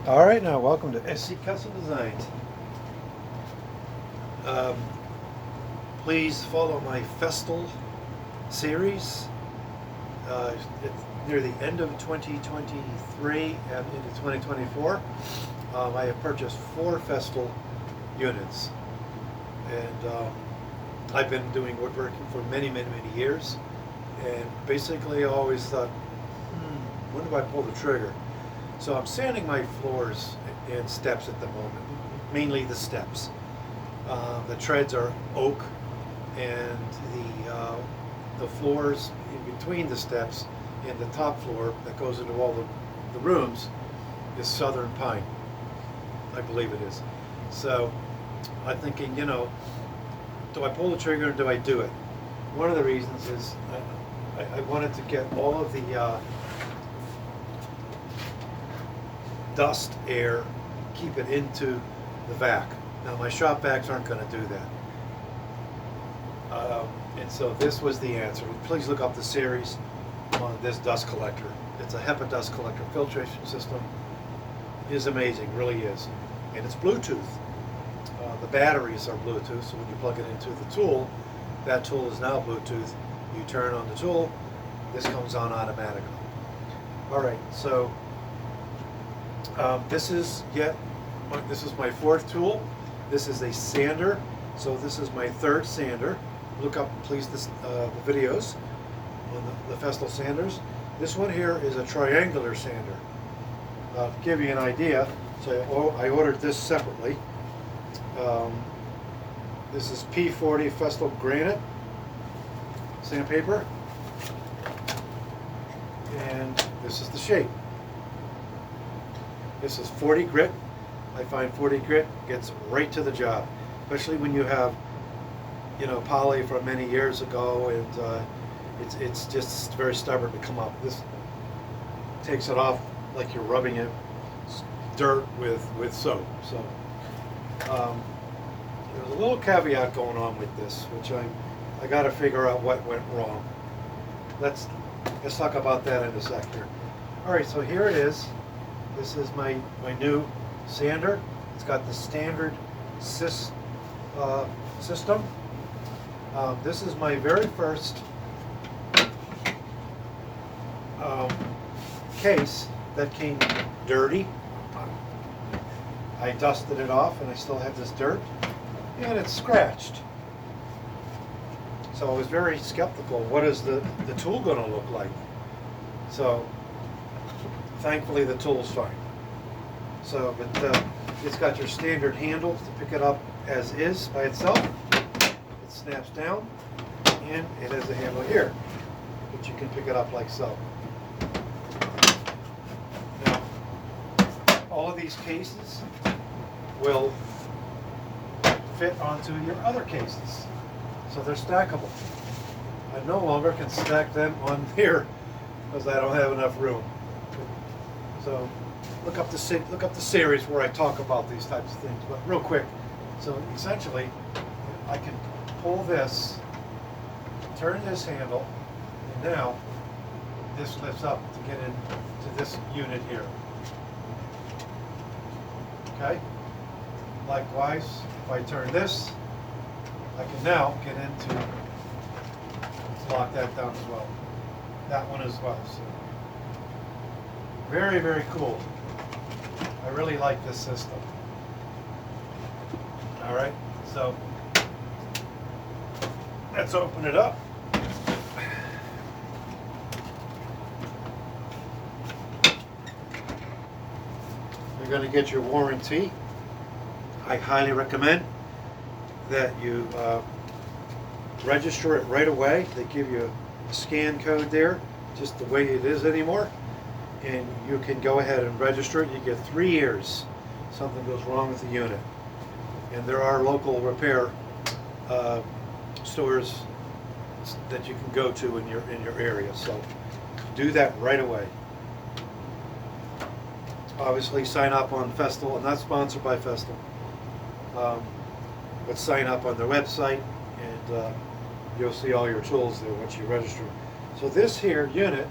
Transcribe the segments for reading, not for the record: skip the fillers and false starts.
All right, now welcome to SC Custom Designs. Um, Please follow my FESTOOL series. It's near the end of 2023 and into 2024. I have purchased 4 FESTOOL units, and I've been doing woodworking for many years. And basically, I always thought, when do I pull the trigger? So I'm sanding my floors and steps at the moment, mainly the steps. The treads are oak, and the floors in between the steps and the top floor that goes into all the rooms is southern pine. I believe it is. So I'm thinking, do I pull the trigger or do I do it? One of the reasons is I wanted to get all of the dust, air, keep it into the vac. Now my shop vacs aren't going to do that. And so this was the answer. Please look up the series on this dust collector. It's a HEPA dust collector filtration system. It is amazing, really is. And it's Bluetooth. The batteries are Bluetooth, so when you plug it into the tool, that tool is now Bluetooth. You turn on the tool, this comes on automatically. All right, so this is my 4th tool. This is a sander, so this is my 3rd sander. Look up, please, the videos on the FESTOOL sanders. This one here is a triangular sander. To give you an idea, so I ordered this separately. This is P40 FESTOOL granite sandpaper, and this is the shape. This is 40 grit. I find 40 grit gets right to the job, especially when you have, poly from many years ago, and it's just very stubborn to come up. This takes it off like you're rubbing it dirt with soap. So there's a little caveat going on with this, which I got to figure out what went wrong. Let's talk about that in a sec here. All right, so here it is. This is my new sander. It's got the standard system. This is my very first case that came dirty. I dusted it off, and I still have this dirt, and it's scratched. So I was very skeptical. What is the tool going to look like? So thankfully the tool's fine. So, but it's got your standard handle to pick it up as is by itself. It snaps down, and it has a handle here, but you can pick it up like so. Now, all of these cases will fit onto your other cases, so they're stackable. I no longer can stack them on here because I don't have enough room. So look up the series where I talk about these types of things. But real quick, so essentially, I can pull this, turn this handle, and now this lifts up to get into this unit here. Okay. Likewise, if I turn this, I can now get into, let's lock that down as well. That one as well. So very cool. I really like this system. All right, so let's open it up. You're going to get your warranty. I highly recommend that you register it right away. They give you a scan code there, just the way it is anymore, and you can go ahead and register it. You get 3 years. Something goes wrong with the unit, and there are local repair stores that you can go to in your area. So do that right away. Obviously, sign up on FESTOOL. I'm not sponsored by FESTOOL, but sign up on their website, and you'll see all your tools there once you register. So this here unit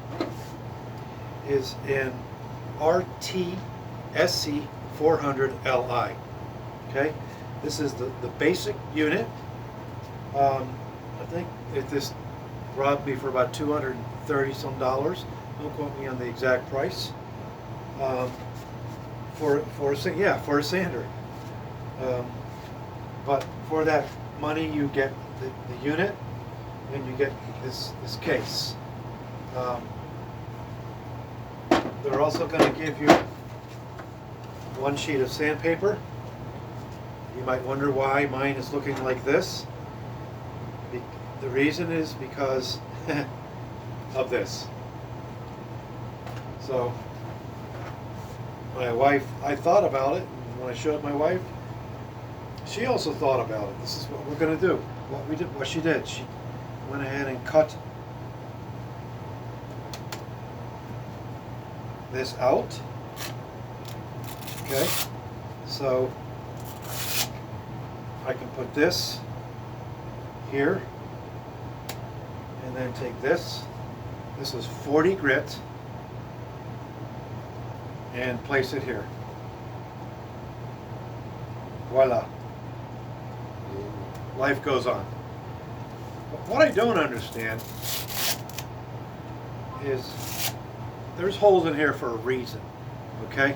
is an RT SC400Li. Okay, this is the basic unit. I think this robbed me for about $230 some. Don't quote me on the exact price. For a sander. But for that money, you get the unit, and you get this case. They're also going to give you one sheet of sandpaper. You might wonder why mine is looking like this. The reason is because of this. So my wife, I thought about it, and when I showed my wife, she also thought about it. This is what we're going to do. What she did, she went ahead and cut this out. Okay, so I can put this here, and then take this. This is 40 grit, and place it here. Voila. Life goes on. But what I don't understand is there's holes in here for a reason, okay?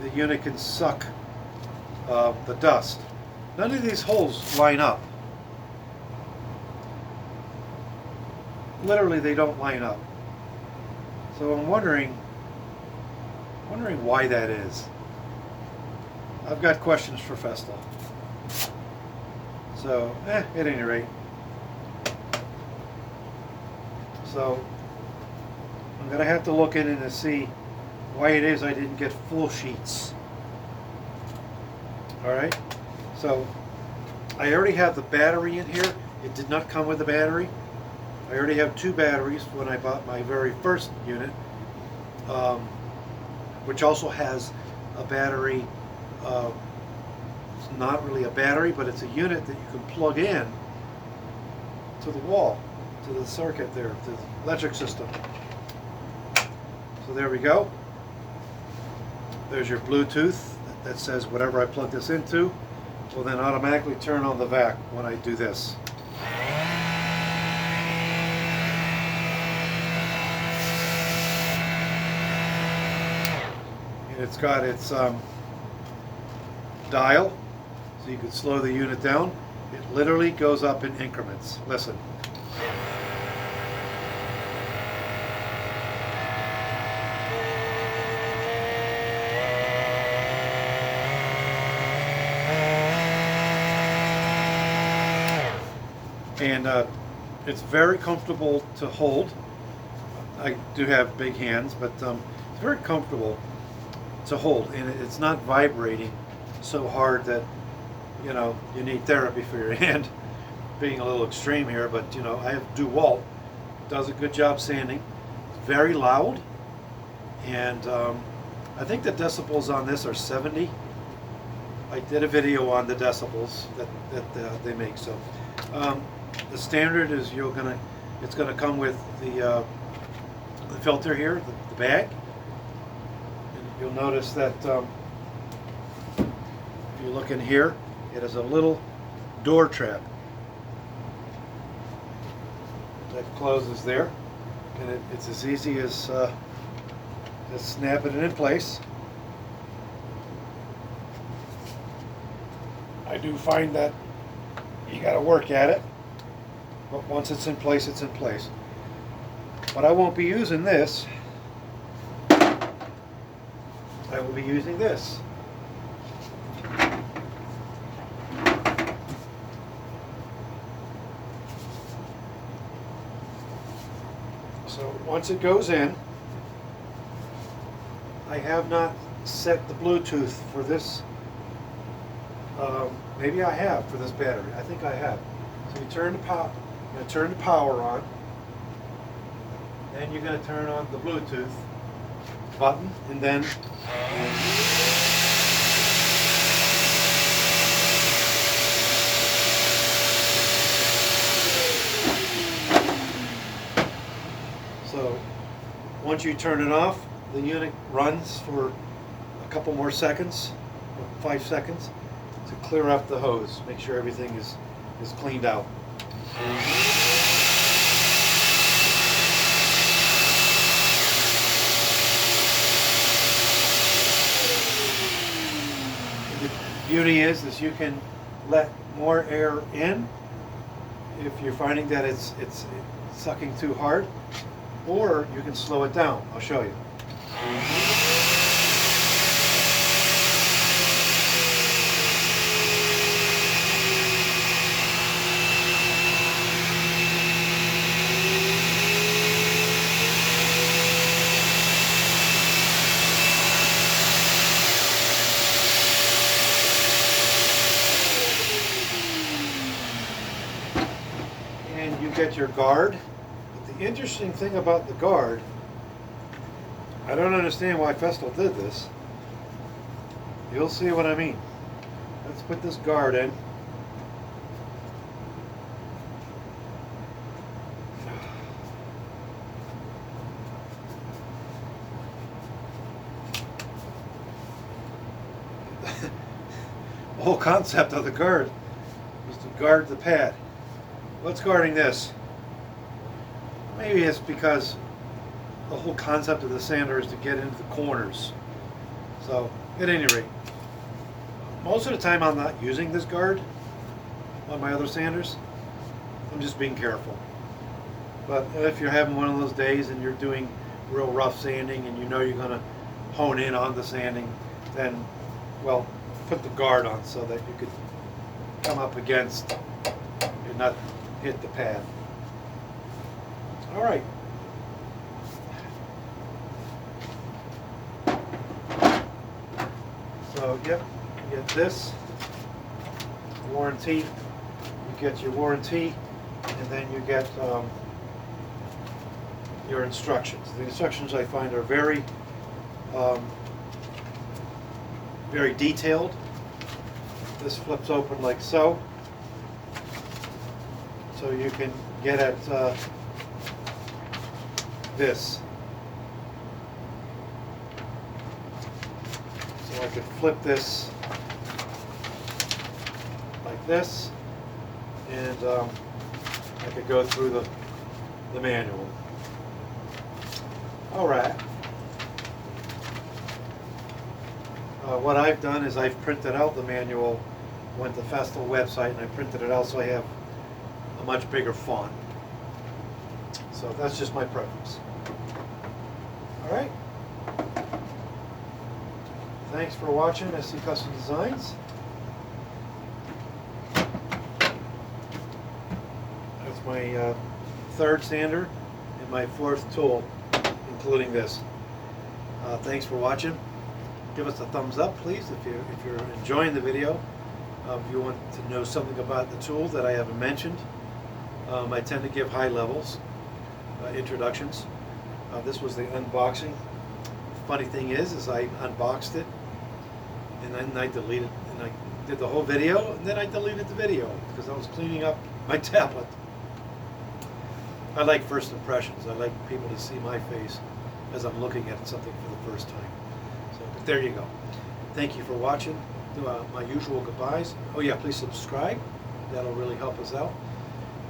The unit can suck the dust. None of these holes line up. Literally, they don't line up. So I'm wondering why that is. I've got questions for FESTOOL. So, at any rate. So, I'm going to have to look in and see why it is I didn't get full sheets. Alright, so I already have the battery in here. It did not come with the battery. I already have 2 batteries when I bought my very first unit, which also has a battery. It's not really a battery, but it's a unit that you can plug in to the wall, to the circuit there, to the electric system. So there we go. There's your Bluetooth that says whatever I plug this into will then automatically turn on the vac when I do this. And it's got its dial, so you can slow the unit down. It literally goes up in increments. Listen. And it's very comfortable to hold. I do have big hands, but it's very comfortable to hold, and it's not vibrating so hard that you need therapy for your hand. Being a little extreme here, but I have DeWalt. Does a good job sanding. It's very loud, and I think the decibels on this are 70. I did a video on the decibels that they make. So the standard is it's gonna come with the filter here, the bag. You'll notice that if you look in here, it has a little door trap that closes there, and it's as easy as just snapping it in place. I do find that you got to work at it, but once it's in place, it's in place. But I won't be using this. I will be using this. So once it goes in, I have not set the Bluetooth for this. Maybe I have for this battery. I think I have. So you turn the power. You're going to turn the power on. Then you're going to turn on the Bluetooth button, and then so once you turn it off, the unit runs for a couple more seconds, 5 seconds, to clear up the hose. Make sure everything is cleaned out. The beauty is you can let more air in if you're finding that it's sucking too hard, or you can slow it down. I'll show you. And you get your guard. But the interesting thing about the guard, I don't understand why FESTOOL did this. You'll see what I mean. Let's put this guard in. The whole concept of the guard was to guard the pad. What's guarding this? Maybe it's because the whole concept of the sander is to get into the corners. So, at any rate, most of the time I'm not using this guard on my other sanders. I'm just being careful. But if you're having one of those days and you're doing real rough sanding and you know you're going to hone in on the sanding, then, well, put the guard on so that you could come up against and not hit the pad. All right. So, yep, you get this warranty, you get your warranty, and then you get your instructions. The instructions I find are very, very detailed. This flips open like so, so you can get at this. So I could flip this like this, and I could go through the manual. All right. What I've done is I've printed out the manual, went to the FESTOOL website, and I printed it out so I have a much bigger font. So that's just my preference. All right. Thanks for watching SC Custom Designs. That's my third sander and my fourth tool, including this. Thanks for watching. Give us a thumbs up, please, if you're enjoying the video. If you want to know something about the tool that I haven't mentioned, I tend to give high levels introductions. This was the unboxing. Funny thing is I unboxed it and then I deleted, and I did the whole video, and then I deleted the video because I was cleaning up my tablet. I like first impressions. I like people to see my face as I'm looking at something for the first time. So, but there you go. Thank you for watching. My usual goodbyes. Oh yeah, please subscribe. That'll really help us out.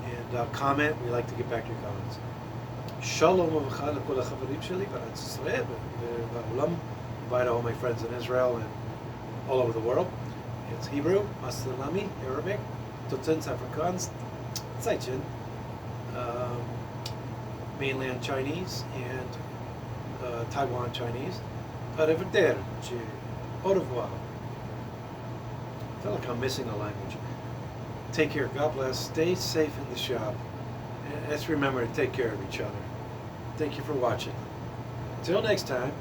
And comment. We like to get back to your comments. Shalom וברכה לכל החברים שלי בארץ ישראל ובעולם, bye to all my friends in Israel and all over the world. It's Hebrew, Masalami, Arabic, Totens Afrikaans, Zaitchen, mainland Chinese, and Taiwan Chinese. Arrivederci, au revoir. I feel like I'm missing a language. Take care, God bless, stay safe in the shop, and let's remember to take care of each other. Thank you for watching. Until next time.